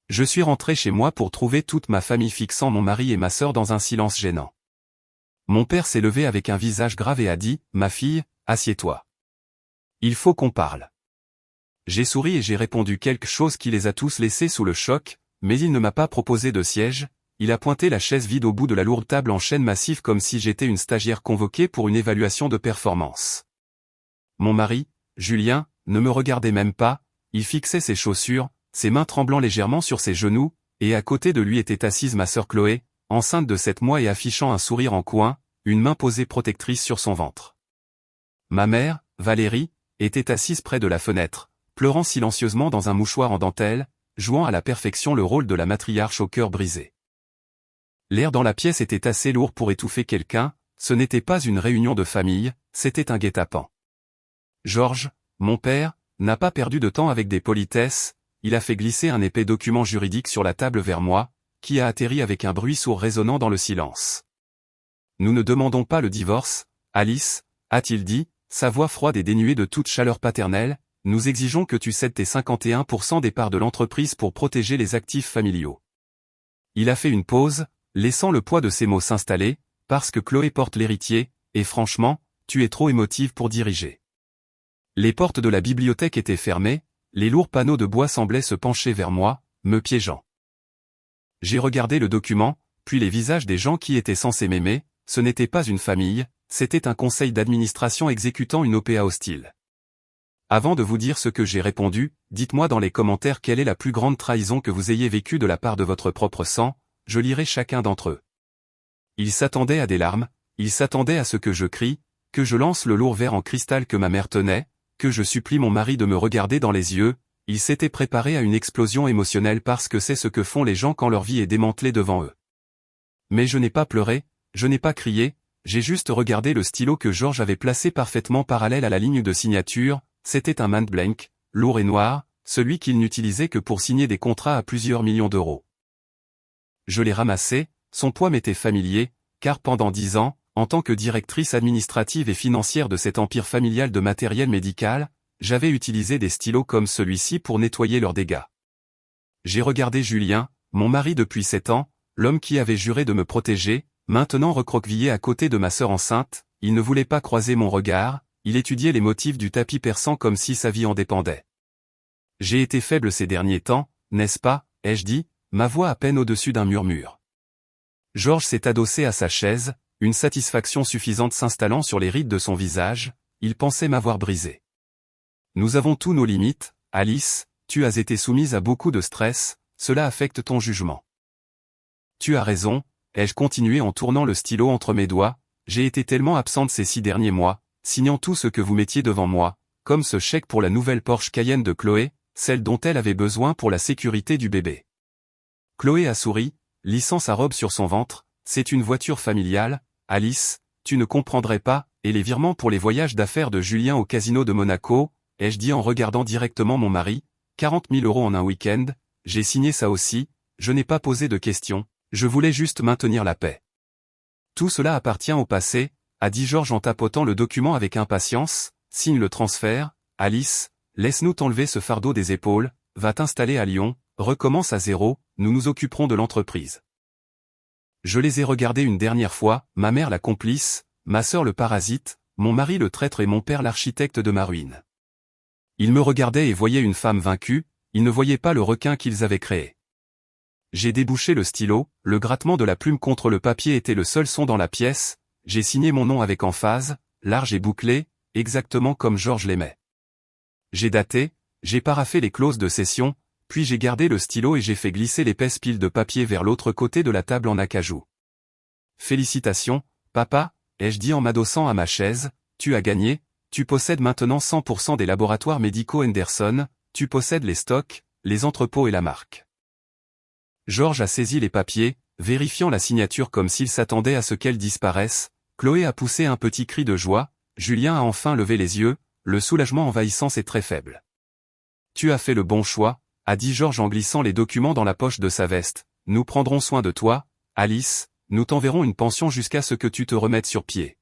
Je suis rentré chez moi pour trouver toute ma famille fixant mon mari et ma sœur dans un silence gênant. Mon père s'est levé avec un visage grave et a dit, « Ma fille, assieds-toi. Il faut qu'on parle. » J'ai souri et j'ai répondu quelque chose qui les a tous laissés sous le choc, mais il ne m'a pas proposé de siège, il a pointé la chaise vide au bout de la lourde table en chêne massif comme si j'étais une stagiaire convoquée pour une évaluation de performance. Mon mari, Julien, ne me regardait même pas, il fixait ses chaussures, ses mains tremblant légèrement sur ses genoux, et à côté de lui était assise ma sœur Chloé, enceinte de 7 mois et affichant un sourire en coin, une main posée protectrice sur son ventre. Ma mère, Valérie, était assise près de la fenêtre, pleurant silencieusement dans un mouchoir en dentelle, jouant à la perfection le rôle de la matriarche au cœur brisé. L'air dans la pièce était assez lourd pour étouffer quelqu'un, ce n'était pas une réunion de famille, c'était un guet-apens. Georges, mon père, n'a pas perdu de temps avec des politesses, il a fait glisser un épais document juridique sur la table vers moi, qui a atterri avec un bruit sourd résonnant dans le silence. « Nous ne demandons pas le divorce, Alice, a-t-il dit, sa voix froide et dénuée de toute chaleur paternelle, nous exigeons que tu cèdes tes 51% des parts de l'entreprise pour protéger les actifs familiaux. » Il a fait une pause, laissant le poids de ses mots s'installer, parce que Chloé porte l'héritier, et franchement, tu es trop émotive pour diriger. Les portes de la bibliothèque étaient fermées, les lourds panneaux de bois semblaient se pencher vers moi, me piégeant. J'ai regardé le document, puis les visages des gens qui étaient censés m'aimer, ce n'était pas une famille, c'était un conseil d'administration exécutant une OPA hostile. Avant de vous dire ce que j'ai répondu, dites-moi dans les commentaires quelle est la plus grande trahison que vous ayez vécue de la part de votre propre sang, je lirai chacun d'entre eux. Ils s'attendaient à des larmes, ils s'attendaient à ce que je crie, que je lance le lourd verre en cristal que ma mère tenait, que je supplie mon mari de me regarder dans les yeux, ils s'étaient préparés à une explosion émotionnelle parce que c'est ce que font les gens quand leur vie est démantelée devant eux. Mais je n'ai pas pleuré, je n'ai pas crié, j'ai juste regardé le stylo que Georges avait placé parfaitement parallèle à la ligne de signature, c'était un Mont Blanc, lourd et noir, celui qu'il n'utilisait que pour signer des contrats à plusieurs millions d'euros. Je l'ai ramassé, son poids m'était familier, car pendant 10 ans, en tant que directrice administrative et financière de cet empire familial de matériel médical, j'avais utilisé des stylos comme celui-ci pour nettoyer leurs dégâts. J'ai regardé Julien, mon mari depuis 7 ans, l'homme qui avait juré de me protéger, maintenant recroquevillé à côté de ma sœur enceinte, il ne voulait pas croiser mon regard, il étudiait les motifs du tapis persan comme si sa vie en dépendait. J'ai été faible ces derniers temps, n'est-ce pas, ai-je dit, ma voix à peine au-dessus d'un murmure. Georges s'est adossé à sa chaise, une satisfaction suffisante s'installant sur les rides de son visage, il pensait m'avoir brisé. Nous avons tous nos limites, Alice, tu as été soumise à beaucoup de stress, cela affecte ton jugement. Tu as raison, ai-je continué en tournant le stylo entre mes doigts, j'ai été tellement absente ces 6 derniers mois, signant tout ce que vous mettiez devant moi, comme ce chèque pour la nouvelle Porsche Cayenne de Chloé, celle dont elle avait besoin pour la sécurité du bébé. Chloé a souri, lissant sa robe sur son ventre, c'est une voiture familiale, Alice, tu ne comprendrais pas, et les virements pour les voyages d'affaires de Julien au casino de Monaco, ai-je dit en regardant directement mon mari, 40 000 € en un week-end, j'ai signé ça aussi, je n'ai pas posé de questions, je voulais juste maintenir la paix. Tout cela appartient au passé, a dit Georges en tapotant le document avec impatience, signe le transfert, Alice, laisse-nous t'enlever ce fardeau des épaules, va t'installer à Lyon, recommence à zéro, nous nous occuperons de l'entreprise. Je les ai regardés une dernière fois, ma mère la complice, ma sœur le parasite, mon mari le traître et mon père l'architecte de ma ruine. Ils me regardaient et voyaient une femme vaincue, ils ne voyaient pas le requin qu'ils avaient créé. J'ai débouché le stylo, le grattement de la plume contre le papier était le seul son dans la pièce, j'ai signé mon nom avec emphase, large et bouclé, exactement comme Georges l'aimait. J'ai daté, j'ai paraphé les clauses de cession, puis j'ai gardé le stylo et j'ai fait glisser l'épaisse pile de papier vers l'autre côté de la table en acajou. Félicitations, papa, ai-je dit en m'adossant à ma chaise, tu as gagné, tu possèdes maintenant 100% des laboratoires médicaux Henderson, tu possèdes les stocks, les entrepôts et la marque. Georges a saisi les papiers, vérifiant la signature comme s'il s'attendait à ce qu'elle disparaisse, Chloé a poussé un petit cri de joie, Julien a enfin levé les yeux, le soulagement envahissant ses traits faibles. Tu as fait le bon choix, a dit Georges en glissant les documents dans la poche de sa veste, nous prendrons soin de toi, Alice, nous t'enverrons une pension jusqu'à ce que tu te remettes sur pied.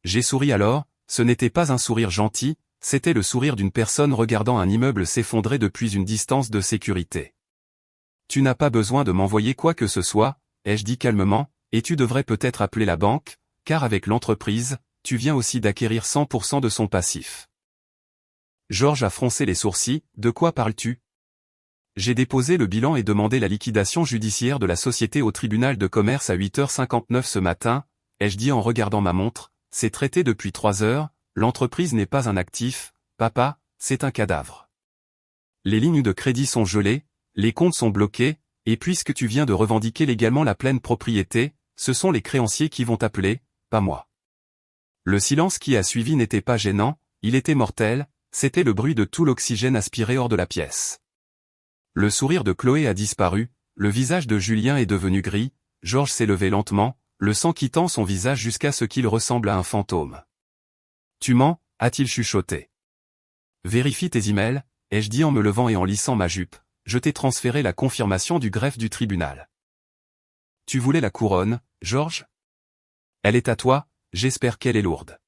J'ai souri alors, ce n'était pas un sourire gentil, c'était le sourire d'une personne regardant un immeuble s'effondrer depuis une distance de sécurité. Tu n'as pas besoin de m'envoyer quoi que ce soit, ai-je dit calmement, et tu devrais peut-être appeler la banque, car avec l'entreprise, tu viens aussi d'acquérir 100% de son passif. Georges a froncé les sourcils, de quoi parles-tu? J'ai déposé le bilan et demandé la liquidation judiciaire de la société au tribunal de commerce à 8h59 ce matin, ai-je dit en regardant ma montre, c'est traité depuis 3 heures, l'entreprise n'est pas un actif, papa, c'est un cadavre. Les lignes de crédit sont gelées, les comptes sont bloqués, et puisque tu viens de revendiquer légalement la pleine propriété, ce sont les créanciers qui vont t'appeler, pas moi. Le silence qui a suivi n'était pas gênant, il était mortel, c'était le bruit de tout l'oxygène aspiré hors de la pièce. Le sourire de Chloé a disparu, le visage de Julien est devenu gris, Georges s'est levé lentement, le sang quittant son visage jusqu'à ce qu'il ressemble à un fantôme. Tu mens, a-t-il chuchoté. Vérifie tes emails, ai-je dit en me levant et en lissant ma jupe, je t'ai transféré la confirmation du greffe du tribunal. Tu voulais la couronne, Georges? Elle est à toi, j'espère qu'elle est lourde.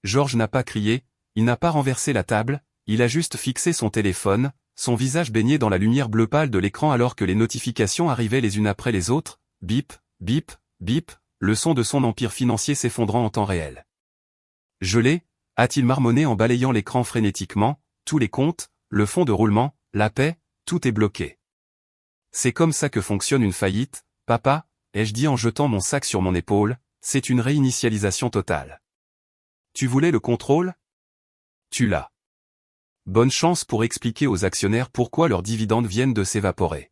Georges n'a pas crié, il n'a pas renversé la table, il a juste fixé son téléphone, son visage baigné dans la lumière bleu pâle de l'écran alors que les notifications arrivaient les unes après les autres, bip, bip, bip, le son de son empire financier s'effondrant en temps réel. Je l'ai, a-t-il marmonné en balayant l'écran frénétiquement, tous les comptes, le fonds de roulement, la paie, tout est bloqué. C'est comme ça que fonctionne une faillite, papa, ai-je dit en jetant mon sac sur mon épaule, c'est une réinitialisation totale. Tu voulais le contrôle? Tu l'as. Bonne chance pour expliquer aux actionnaires pourquoi leurs dividendes viennent de s'évaporer.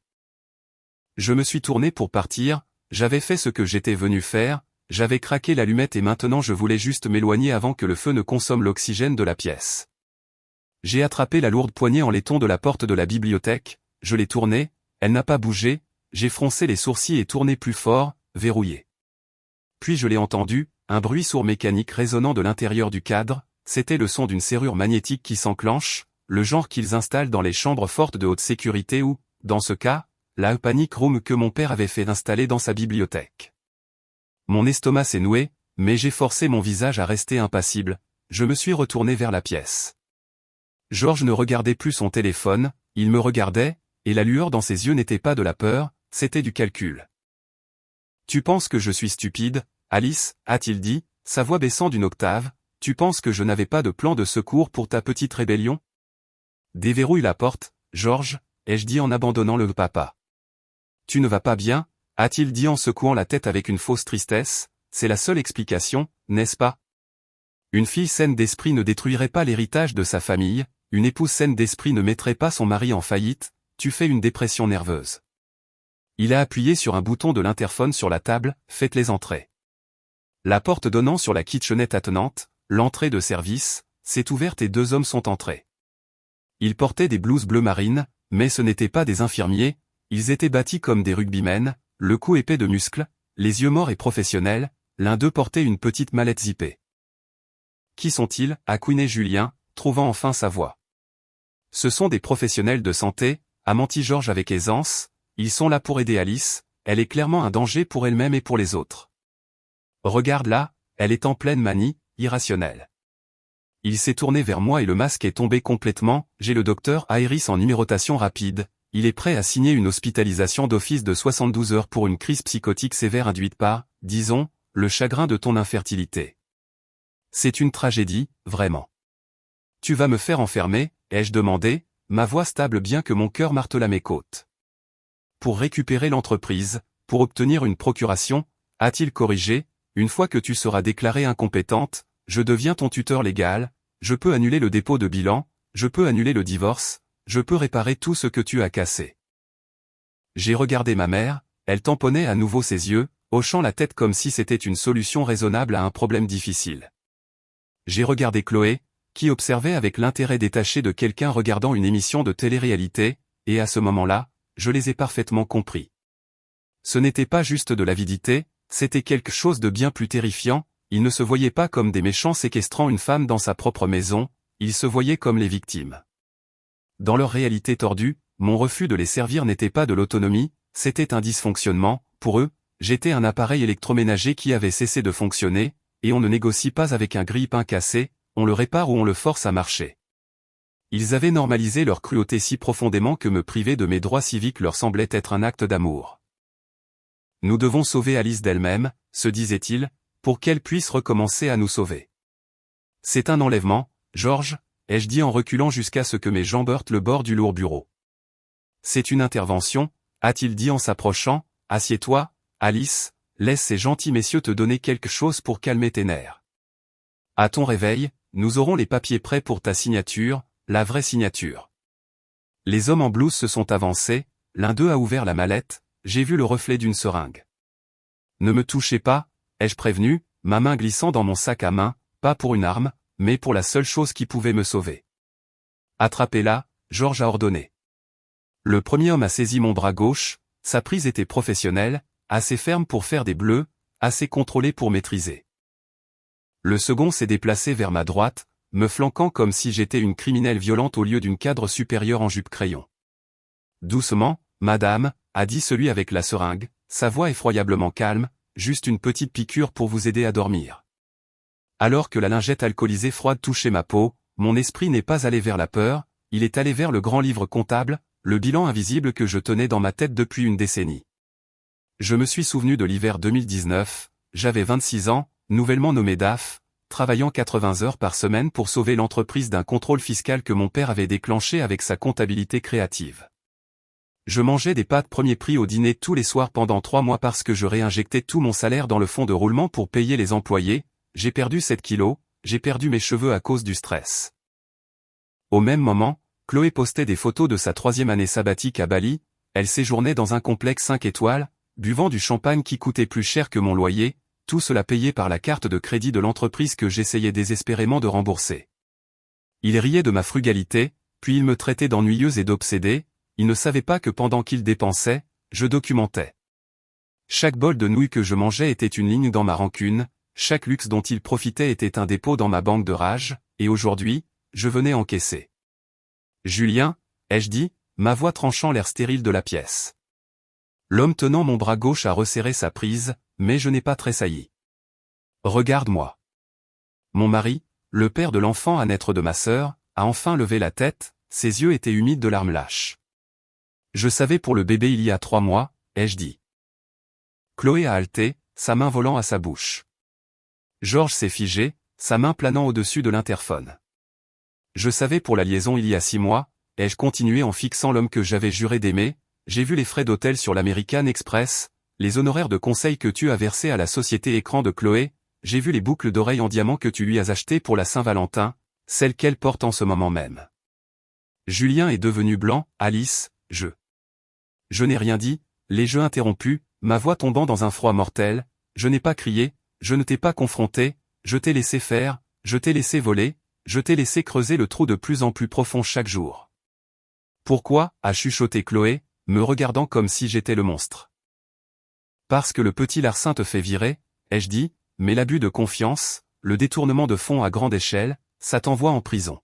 Je me suis tourné pour partir, j'avais fait ce que j'étais venu faire, j'avais craqué l'allumette et maintenant je voulais juste m'éloigner avant que le feu ne consomme l'oxygène de la pièce. J'ai attrapé la lourde poignée en laiton de la porte de la bibliothèque, je l'ai tournée, elle n'a pas bougé, j'ai froncé les sourcils et tourné plus fort, verrouillé. Puis je l'ai entendu, un bruit sourd mécanique résonnant de l'intérieur du cadre, c'était le son d'une serrure magnétique qui s'enclenche, le genre qu'ils installent dans les chambres fortes de haute sécurité ou, dans ce cas, la panic room que mon père avait fait installer dans sa bibliothèque. Mon estomac s'est noué, mais j'ai forcé mon visage à rester impassible, je me suis retourné vers la pièce. Georges ne regardait plus son téléphone, il me regardait, et la lueur dans ses yeux n'était pas de la peur, c'était du calcul. Tu penses que je suis stupide, Alice, a-t-il dit, sa voix baissant d'une octave, tu penses que je n'avais pas de plan de secours pour ta petite rébellion? Déverrouille la porte, Georges, ai-je dit en abandonnant le papa. Tu ne vas pas bien, a-t-il dit en secouant la tête avec une fausse tristesse, c'est la seule explication, n'est-ce pas? Une fille saine d'esprit ne détruirait pas l'héritage de sa famille, une épouse saine d'esprit ne mettrait pas son mari en faillite, tu fais une dépression nerveuse. Il a appuyé sur un bouton de l'interphone sur la table, faites-les entrer. La porte donnant sur la kitchenette attenante, l'entrée de service, s'est ouverte et 2 hommes sont entrés. Ils portaient des blouses bleu marine, mais ce n'étaient pas des infirmiers, ils étaient bâtis comme des rugbymen, le cou épais de muscles, les yeux morts et professionnels, l'un d'eux portait une petite mallette zippée. Qui sont-ils? A couiné Julien, trouvant enfin sa voix. Ce sont des professionnels de santé, a menti Georges avec aisance, ils sont là pour aider Alice, elle est clairement un danger pour elle-même et pour les autres. Regarde-la, elle est en pleine manie, irrationnelle. Il s'est tourné vers moi et le masque est tombé complètement, j'ai le docteur Iris en numérotation rapide, il est prêt à signer une hospitalisation d'office de 72 heures pour une crise psychotique sévère induite par, disons, le chagrin de ton infertilité. C'est une tragédie, vraiment. Tu vas me faire enfermer, ai-je demandé, ma voix stable bien que mon cœur martela mes côtes. Pour récupérer l'entreprise, pour obtenir une procuration, a-t-il corrigé, une fois que tu seras déclarée incompétente, je deviens ton tuteur légal, je peux annuler le dépôt de bilan, je peux annuler le divorce, je peux réparer tout ce que tu as cassé. J'ai regardé ma mère, elle tamponnait à nouveau ses yeux, hochant la tête comme si c'était une solution raisonnable à un problème difficile. J'ai regardé Chloé, qui observait avec l'intérêt détaché de quelqu'un regardant une émission de télé-réalité, et à ce moment-là, je les ai parfaitement compris. Ce n'était pas juste de l'avidité, c'était quelque chose de bien plus terrifiant, ils ne se voyaient pas comme des méchants séquestrant une femme dans sa propre maison, ils se voyaient comme les victimes. Dans leur réalité tordue, mon refus de les servir n'était pas de l'autonomie, c'était un dysfonctionnement, pour eux, j'étais un appareil électroménager qui avait cessé de fonctionner, et on ne négocie pas avec un grille-pain cassé, on le répare ou on le force à marcher. Ils avaient normalisé leur cruauté si profondément que me priver de mes droits civiques leur semblait être un acte d'amour. Nous devons sauver Alice d'elle-même, se disait-il, pour qu'elle puisse recommencer à nous sauver. C'est un enlèvement, George, ai-je dit en reculant jusqu'à ce que mes jambes heurtent le bord du lourd bureau. C'est une intervention, a-t-il dit en s'approchant, assieds-toi, Alice, laisse ces gentils messieurs te donner quelque chose pour calmer tes nerfs. À ton réveil, nous aurons les papiers prêts pour ta signature, la vraie signature. Les hommes en blouse se sont avancés, l'un d'eux a ouvert la mallette, j'ai vu le reflet d'une seringue. Ne me touchez pas, ai-je prévenu, ma main glissant dans mon sac à main, pas pour une arme, mais pour la seule chose qui pouvait me sauver. Attrapez-la, George a ordonné. Le premier homme a saisi mon bras gauche, sa prise était professionnelle, assez ferme pour faire des bleus, assez contrôlée pour maîtriser. Le second s'est déplacé vers ma droite, me flanquant comme si j'étais une criminelle violente au lieu d'une cadre supérieure en jupe-crayon. Doucement, madame, a dit celui avec la seringue, sa voix effroyablement calme, juste une petite piqûre pour vous aider à dormir. Alors que la lingette alcoolisée froide touchait ma peau, mon esprit n'est pas allé vers la peur, il est allé vers le grand livre comptable, le bilan invisible que je tenais dans ma tête depuis une décennie. Je me suis souvenu de l'hiver 2019, j'avais 26 ans, nouvellement nommé DAF, travaillant 80 heures par semaine pour sauver l'entreprise d'un contrôle fiscal que mon père avait déclenché avec sa comptabilité créative. Je mangeais des pâtes premier prix au dîner tous les soirs pendant 3 mois parce que je réinjectais tout mon salaire dans le fonds de roulement pour payer les employés, j'ai perdu 7 kilos, j'ai perdu mes cheveux à cause du stress. Au même moment, Chloé postait des photos de sa 3e année sabbatique à Bali, elle séjournait dans un complexe 5 étoiles, buvant du champagne qui coûtait plus cher que mon loyer, tout cela payé par la carte de crédit de l'entreprise que j'essayais désespérément de rembourser. Il riait de ma frugalité, puis il me traitait d'ennuyeuse et d'obsédée, il ne savait pas que pendant qu'il dépensait, je documentais. Chaque bol de nouilles que je mangeais était une ligne dans ma rancune, chaque luxe dont il profitait était un dépôt dans ma banque de rage, et aujourd'hui, je venais encaisser. Julien, ai-je dit, ma voix tranchant l'air stérile de la pièce. L'homme tenant mon bras gauche a resserré sa prise, mais je n'ai pas tressailli. Regarde-moi. Mon mari, le père de l'enfant à naître de ma sœur, a enfin levé la tête, ses yeux étaient humides de larmes lâches. Je savais pour le bébé il y a 3 mois, ai-je dit. Chloé a halté, sa main volant à sa bouche. Georges s'est figé, sa main planant au-dessus de l'interphone. Je savais pour la liaison il y a 6 mois, ai-je continué en fixant l'homme que j'avais juré d'aimer, j'ai vu les frais d'hôtel sur l'American Express, les honoraires de conseil que tu as versés à la société écran de Chloé, j'ai vu les boucles d'oreilles en diamant que tu lui as achetées pour la Saint-Valentin, celles qu'elle porte en ce moment même. Julien est devenu blanc, Alice, Je n'ai rien dit, les jeux interrompus, ma voix tombant dans un froid mortel, je n'ai pas crié, je ne t'ai pas confronté, je t'ai laissé faire, je t'ai laissé voler, je t'ai laissé creuser le trou de plus en plus profond chaque jour. Pourquoi, a chuchoté Chloé, me regardant comme si j'étais le monstre. Parce que le petit larcin te fait virer, ai-je dit, mais l'abus de confiance, le détournement de fonds à grande échelle, ça t'envoie en prison.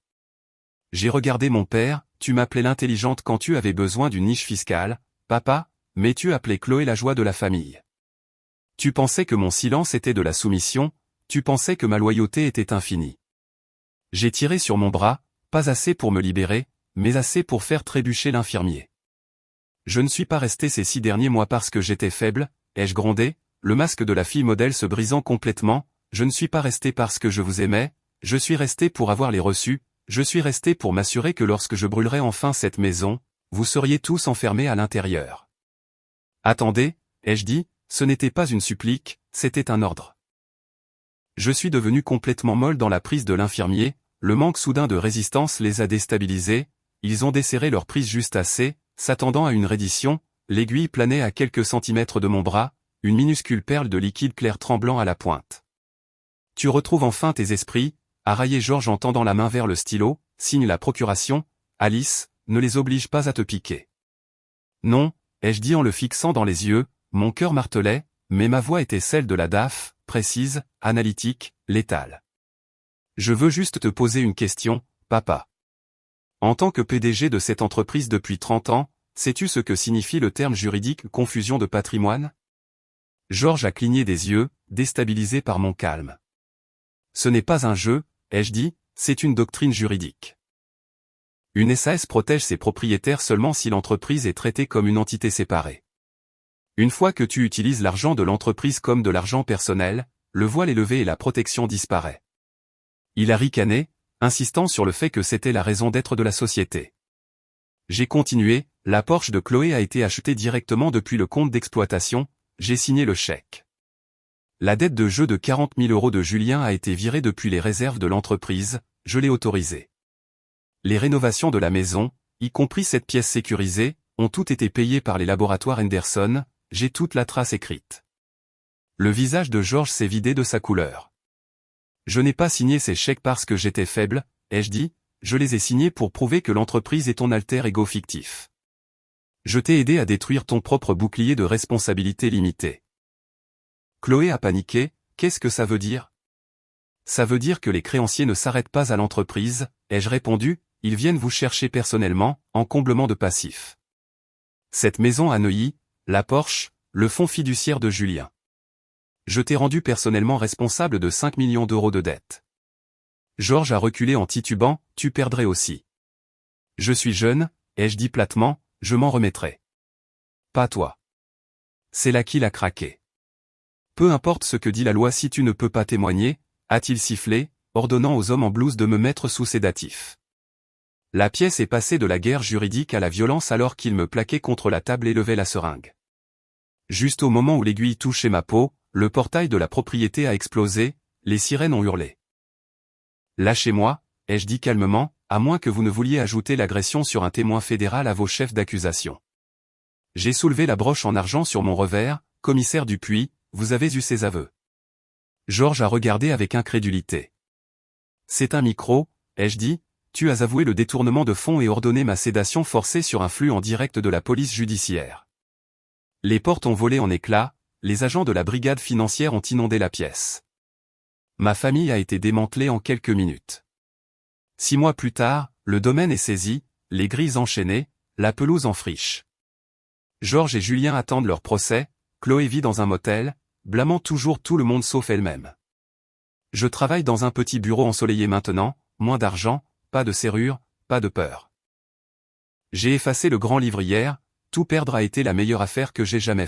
J'ai regardé mon père, tu m'appelais l'intelligente quand tu avais besoin d'une niche fiscale, papa, mais tu appelais Chloé la joie de la famille. Tu pensais que mon silence était de la soumission, tu pensais que ma loyauté était infinie. J'ai tiré sur mon bras, pas assez pour me libérer, mais assez pour faire trébucher l'infirmier. Je ne suis pas resté ces 6 derniers mois parce que j'étais faible, ai-je grondé, le masque de la fille modèle se brisant complètement, je ne suis pas resté parce que je vous aimais, je suis resté pour avoir les reçus, je suis resté pour m'assurer que lorsque je brûlerais enfin cette maison, vous seriez tous enfermés à l'intérieur. Attendez, ai-je dit, ce n'était pas une supplique, c'était un ordre. Je suis devenu complètement molle dans la prise de l'infirmier, le manque soudain de résistance les a déstabilisés, ils ont desserré leur prise juste assez, s'attendant à une reddition, l'aiguille planait à quelques centimètres de mon bras, une minuscule perle de liquide clair tremblant à la pointe. Tu retrouves enfin tes esprits, a raillé Georges en tendant la main vers le stylo, signe la procuration, Alice, ne les oblige pas à te piquer. Non, ai-je dit en le fixant dans les yeux, mon cœur martelait, mais ma voix était celle de la DAF, précise, analytique, létale. Je veux juste te poser une question, papa. En tant que PDG de cette entreprise depuis 30 ans, sais-tu ce que signifie le terme juridique « confusion de patrimoine » Georges a cligné des yeux, déstabilisé par mon calme. Ce n'est pas un jeu, ai-je dit, c'est une doctrine juridique. Une SAS protège ses propriétaires seulement si l'entreprise est traitée comme une entité séparée. Une fois que tu utilises l'argent de l'entreprise comme de l'argent personnel, le voile est levé et la protection disparaît. Il a ricané, insistant sur le fait que c'était la raison d'être de la société. J'ai continué, la Porsche de Chloé a été achetée directement depuis le compte d'exploitation, j'ai signé le chèque. La dette de jeu de 40 000 € de Julien a été virée depuis les réserves de l'entreprise, je l'ai autorisée. Les rénovations de la maison, y compris cette pièce sécurisée, ont toutes été payées par les laboratoires Henderson, j'ai toute la trace écrite. Le visage de Georges s'est vidé de sa couleur. Je n'ai pas signé ces chèques parce que j'étais faible, ai-je dit, je les ai signés pour prouver que l'entreprise est ton alter ego fictif. Je t'ai aidé à détruire ton propre bouclier de responsabilité limitée. Chloé a paniqué, qu'est-ce que ça veut dire? Ça veut dire que les créanciers ne s'arrêtent pas à l'entreprise, ai-je répondu, ils viennent vous chercher personnellement, en comblement de passifs. Cette maison à Neuilly, la Porsche, le fonds fiduciaire de Julien. Je t'ai rendu personnellement responsable de 5 millions d'euros de dettes. Georges a reculé en titubant, tu perdrais aussi. Je suis jeune, ai-je dit platement, je m'en remettrai. Pas toi. C'est là qu'il a craqué. Peu importe ce que dit la loi si tu ne peux pas témoigner, a-t-il sifflé, ordonnant aux hommes en blouse de me mettre sous sédatif. La pièce est passée de la guerre juridique à la violence alors qu'il me plaquait contre la table et levait la seringue. Juste au moment où l'aiguille touchait ma peau, le portail de la propriété a explosé, les sirènes ont hurlé. Lâchez-moi, ai-je dit calmement, à moins que vous ne vouliez ajouter l'agression sur un témoin fédéral à vos chefs d'accusation. J'ai soulevé la broche en argent sur mon revers, commissaire Dupuis, vous avez eu ses aveux. Georges a regardé avec incrédulité. C'est un micro, ai-je dit, tu as avoué le détournement de fonds et ordonné ma sédation forcée sur un flux en direct de la police judiciaire. Les portes ont volé en éclats, les agents de la brigade financière ont inondé la pièce. Ma famille a été démantelée en quelques minutes. 6 mois plus tard, le domaine est saisi, les grilles enchaînées, la pelouse en friche. Georges et Julien attendent leur procès, Chloé vit dans un motel, blâmant toujours tout le monde sauf elle-même. Je travaille dans un petit bureau ensoleillé maintenant, moins d'argent, pas de serrure, pas de peur. J'ai effacé le grand livre hier, tout perdre a été la meilleure affaire que j'ai jamais faite.